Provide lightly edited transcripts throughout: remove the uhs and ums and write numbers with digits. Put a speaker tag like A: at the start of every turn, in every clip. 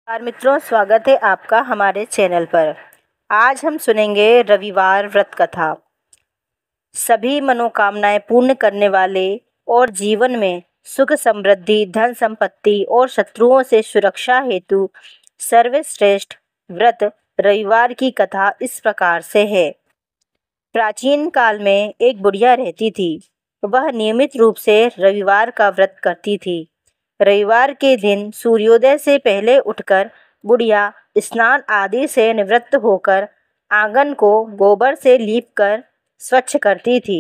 A: नमस्कार मित्रों, स्वागत है आपका हमारे चैनल पर। आज हम सुनेंगे रविवार व्रत कथा। सभी मनोकामनाएं पूर्ण करने वाले और जीवन में सुख समृद्धि, धन संपत्ति और शत्रुओं से सुरक्षा हेतु सर्वश्रेष्ठ व्रत रविवार की कथा इस प्रकार से है। प्राचीन काल में एक बुढ़िया रहती थी। वह नियमित रूप से रविवार का व्रत करती थी। रविवार के दिन सूर्योदय से पहले उठकर बुढ़िया स्नान आदि से निवृत्त होकर आंगन को गोबर से लीपकर स्वच्छ करती थी।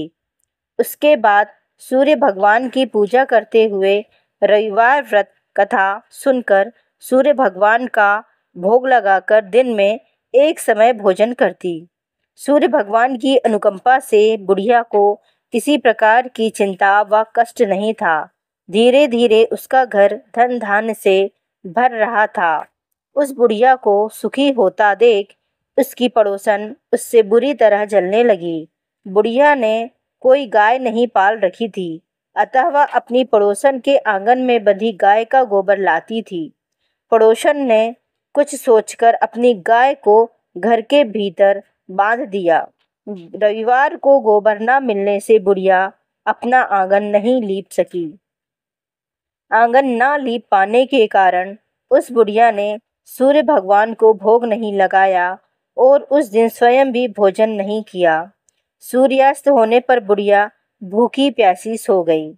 A: उसके बाद सूर्य भगवान की पूजा करते हुए रविवार व्रत कथा सुनकर सूर्य भगवान का भोग लगाकर दिन में एक समय भोजन करती। सूर्य भगवान की अनुकंपा से बुढ़िया को किसी प्रकार की चिंता व कष्ट नहीं था। धीरे धीरे उसका घर धन धान्य से भर रहा था। उस बुढ़िया को सुखी होता देख उसकी पड़ोसन उससे बुरी तरह जलने लगी। बुढ़िया ने कोई गाय नहीं पाल रखी थी, अतः वह अपनी पड़ोसन के आंगन में बंधी गाय का गोबर लाती थी। पड़ोसन ने कुछ सोचकर अपनी गाय को घर के भीतर बांध दिया। रविवार को गोबर न मिलने से बुढ़िया अपना आंगन नहीं लीप सकी। आंगन न लीप पाने के कारण उस बुढ़िया ने सूर्य भगवान को भोग नहीं लगाया और उस दिन स्वयं भी भोजन नहीं किया। सूर्यास्त होने पर बुढ़िया भूखी प्यासी सो गई।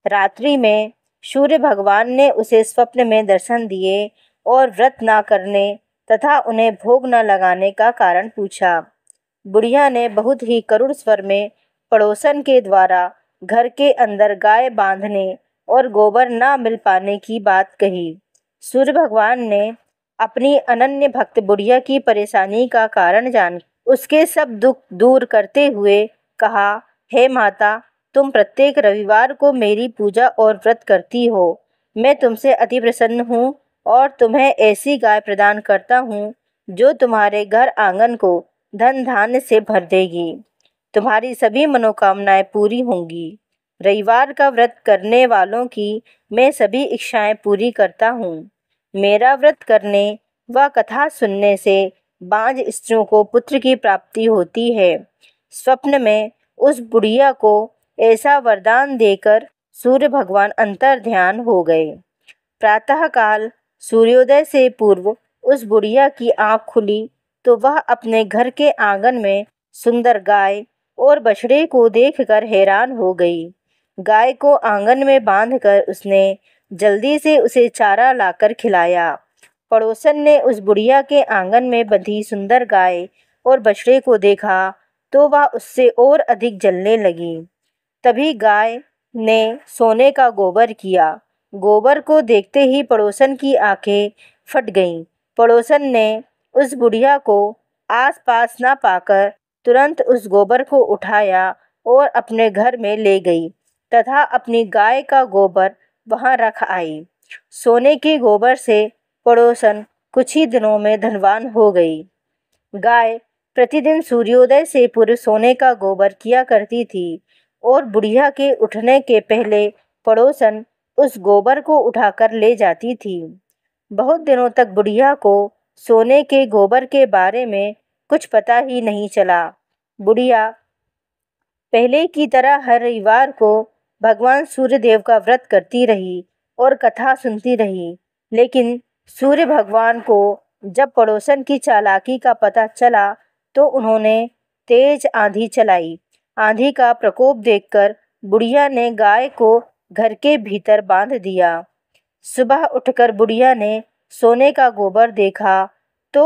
A: रात्रि में सूर्य भगवान ने उसे स्वप्न में दर्शन दिए और व्रत न करने तथा उन्हें भोग न लगाने का कारण पूछा। बुढ़िया ने बहुत ही करुण स्वर में पड़ोसन के द्वारा घर के अंदर गाय बांधने और गोबर न मिल पाने की बात कही। सूर्य भगवान ने अपनी अनन्य भक्त बुढ़िया की परेशानी का कारण जान उसके सब दुख दूर करते हुए कहा, हे माता, तुम प्रत्येक रविवार को मेरी पूजा और व्रत करती हो। मैं तुमसे अति प्रसन्न हूँ और तुम्हें ऐसी गाय प्रदान करता हूँ जो तुम्हारे घर आंगन को धन धान्य से भर देगी। तुम्हारी सभी मनोकामनाएं पूरी होंगी। रविवार का व्रत करने वालों की मैं सभी इच्छाएं पूरी करता हूँ। मेरा व्रत करने व कथा सुनने से बांझ स्त्रियों को पुत्र की प्राप्ति होती है। स्वप्न में उस बुढ़िया को ऐसा वरदान देकर सूर्य भगवान अंतर्ध्यान हो गए। प्रातःकाल सूर्योदय से पूर्व उस बुढ़िया की आंख खुली तो वह अपने घर के आंगन में सुंदर गाय और बछड़े को देखकर हैरान हो गई। गाय को आंगन में बांधकर उसने जल्दी से उसे चारा लाकर खिलाया। पड़ोसन ने उस बुढ़िया के आंगन में बंधी सुंदर गाय और बछड़े को देखा तो वह उससे और अधिक जलने लगी। तभी गाय ने सोने का गोबर किया। गोबर को देखते ही पड़ोसन की आंखें फट गईं। पड़ोसन ने उस बुढ़िया को आसपास न पाकर तुरंत उस गोबर को उठाया और अपने घर में ले गई तथा अपनी गाय का गोबर वहां रख आई। सोने के गोबर से पड़ोसन कुछ ही दिनों में धनवान हो गई। गाय प्रतिदिन सूर्योदय से पूर्व सोने का गोबर किया करती थी और बुढ़िया के उठने के पहले पड़ोसन उस गोबर को उठाकर ले जाती थी। बहुत दिनों तक बुढ़िया को सोने के गोबर के बारे में कुछ पता ही नहीं चला। बुढ़िया पहले की तरह हर रविवार को भगवान सूर्यदेव का व्रत करती रही और कथा सुनती रही, लेकिन सूर्य भगवान को जब पड़ोसन की चालाकी का पता चला तो उन्होंने तेज आंधी चलाई। आंधी का प्रकोप देखकर बुढ़िया ने गाय को घर के भीतर बांध दिया। सुबह उठकर बुढ़िया ने सोने का गोबर देखा तो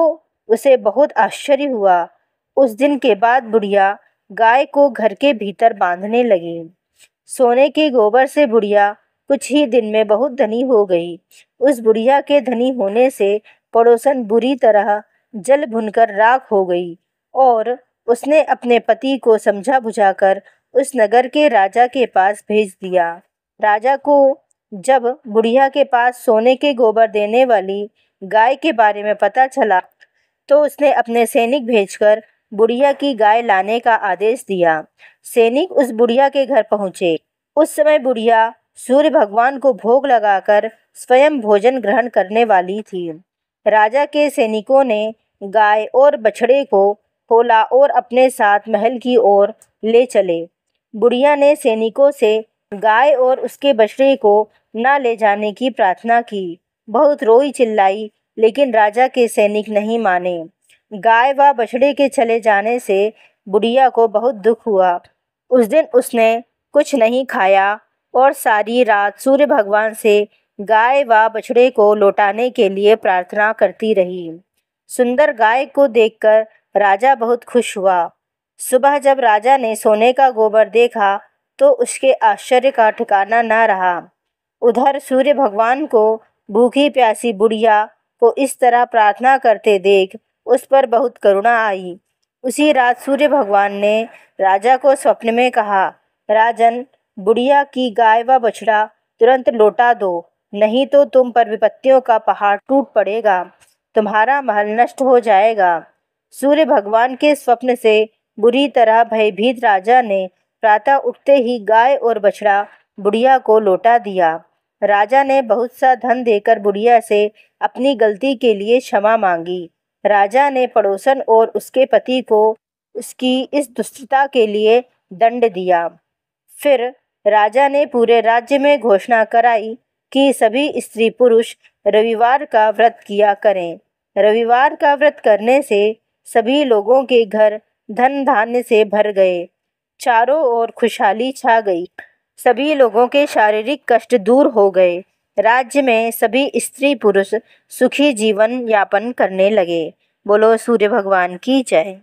A: उसे बहुत आश्चर्य हुआ। उस दिन के बाद बुढ़िया गाय को घर के भीतर बांधने लगी। सोने के गोबर से बुढ़िया कुछ ही दिन में बहुत धनी हो गई। उस बुढ़िया के धनी होने से पड़ोसन बुरी तरह जल भुनकर राख हो गई और उसने अपने पति को समझा बुझाकर उस नगर के राजा के पास भेज दिया। राजा को जब बुढ़िया के पास सोने के गोबर देने वाली गाय के बारे में पता चला तो उसने अपने सैनिक भेजकर बुढ़िया की गाय लाने का आदेश दिया। सैनिक उस बुढ़िया के घर पहुंचे। उस समय बुढ़िया सूर्य भगवान को भोग लगाकर स्वयं भोजन ग्रहण करने वाली थी। राजा के सैनिकों ने गाय और बछड़े को खोला और अपने साथ महल की ओर ले चले। बुढ़िया ने सैनिकों से गाय और उसके बछड़े को न ले जाने की प्रार्थना की। बहुत रोई चिल्लाई, लेकिन राजा के सैनिक नहीं माने। गाय व बछड़े के चले जाने से बुढ़िया को बहुत दुख हुआ। उस दिन उसने कुछ नहीं खाया और सारी रात सूर्य भगवान से गाय व बछड़े को लौटाने के लिए प्रार्थना करती रही। सुंदर गाय को देखकर राजा बहुत खुश हुआ। सुबह जब राजा ने सोने का गोबर देखा तो उसके आश्चर्य का ठिकाना न रहा। उधर सूर्य भगवान को भूखी प्यासी बुढ़िया को इस तरह प्रार्थना करते देख उस पर बहुत करुणा आई। उसी रात सूर्य भगवान ने राजा को स्वप्न में कहा, राजन, बुढ़िया की गाय व बछड़ा तुरंत लौटा दो, नहीं तो तुम पर विपत्तियों का पहाड़ टूट पड़ेगा, तुम्हारा महल नष्ट हो जाएगा। सूर्य भगवान के स्वप्न से बुरी तरह भयभीत राजा ने प्रातः उठते ही गाय और बछड़ा बुढ़िया को लौटा दिया। राजा ने बहुत सा धन देकर बुढ़िया से अपनी गलती के लिए क्षमा मांगी। राजा ने पड़ोसन और उसके पति को उसकी इस दुष्टता के लिए दंड दिया। फिर राजा ने पूरे राज्य में घोषणा कराई कि सभी स्त्री पुरुष रविवार का व्रत किया करें। रविवार का व्रत करने से सभी लोगों के घर धन धान्य से भर गए। चारों ओर खुशहाली छा गई। सभी लोगों के शारीरिक कष्ट दूर हो गए। राज्य में सभी स्त्री पुरुष सुखी जीवन यापन करने लगे। बोलो सूर्य भगवान की जय।